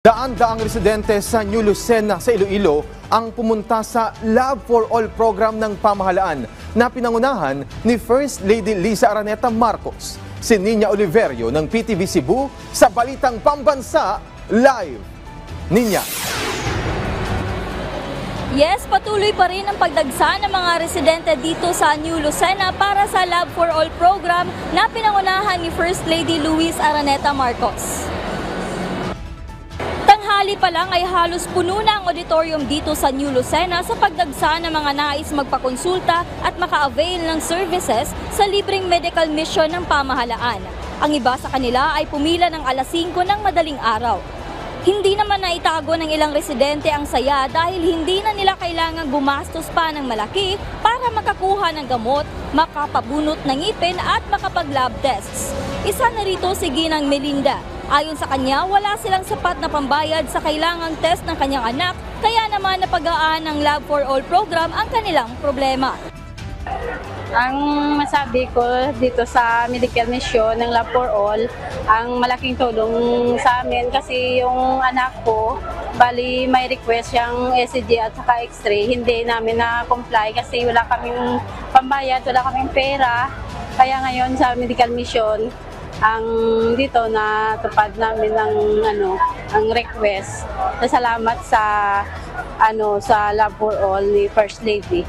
Daan-daang residente sa New Lucena sa Iloilo ang pumunta sa Love for All program ng pamahalaan na pinangunahan ni First Lady Liza Araneta Marcos. Si Nina Oliverio ng PTV Cebu sa Balitang Pambansa Live. Nina. Yes, patuloy pa rin ang pagdagsa ng mga residente dito sa New Lucena para sa Love for All program na pinangunahan ni First Lady Liza Araneta Marcos. Tanghali pa lang ay halos puno na ang auditorium dito sa New Lucena sa pagdagsa ng mga nais magpakonsulta at maka-avail ng services sa libreng medical mission ng pamahalaan. Ang iba sa kanila ay pumila ng alas 5 ng madaling araw. Hindi naman naitago ng ilang residente ang saya dahil hindi na nila kailangang gumastos pa ng malaki para makakuha ng gamot, makapabunot ng ngipin at makapag-lab tests. Isa na rito si Ginang Melinda. Ayon sa kanya, wala silang sapat na pambayad sa kailangang test ng kanyang anak, kaya naman napagaan ng Love for All program ang kanilang problema. Ang masabi ko dito sa medical mission ng Love for All, ang malaking tulong sa amin kasi yung anak ko, bali may request siyang ECG at saka x-ray, hindi namin na-comply kasi wala kaming pambayad, wala kaming pera. Kaya ngayon sa medical mission, ang dito na tupad namin ng ang request. Salamat sa sa Love for All ni First Lady.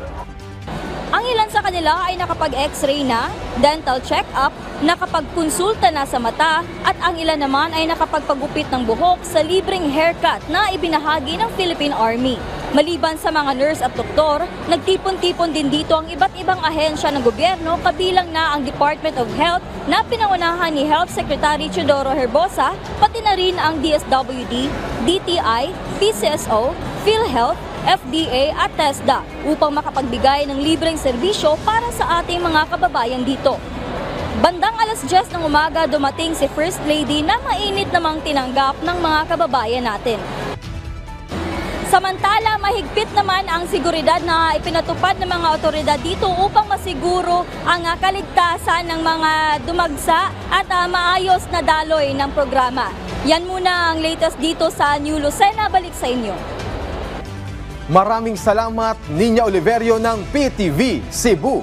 Ang ilan sa kanila ay nakapag-x-ray na, dental check-up, nakapagkonsulta na sa mata at ang ilan naman ay nakapagpagupit ng buhok sa libreng haircut na ibinahagi ng Philippine Army. Maliban sa mga nurse at doktor, nagtipon-tipon din dito ang iba't ibang ahensya ng gobyerno kabilang na ang Department of Health na pinangunahan ni Health Secretary Teodoro Herbosa, pati na rin ang DSWD, DTI, PCSO, PhilHealth, FDA at TESDA upang makapagbigay ng libreng serbisyo para sa ating mga kababayan dito. Bandang alas 10 ng umaga dumating si First Lady na mainit namang tinanggap ng mga kababayan natin. Samantala, mahigpit naman ang seguridad na ipinatupad ng mga otoridad dito upang masiguro ang kaligtasan ng mga dumagsa at maayos na daloy ng programa. Yan muna ang latest dito sa New Lucena. Balik sa inyo. Maraming salamat, Nina Oliverio ng PTV Cebu.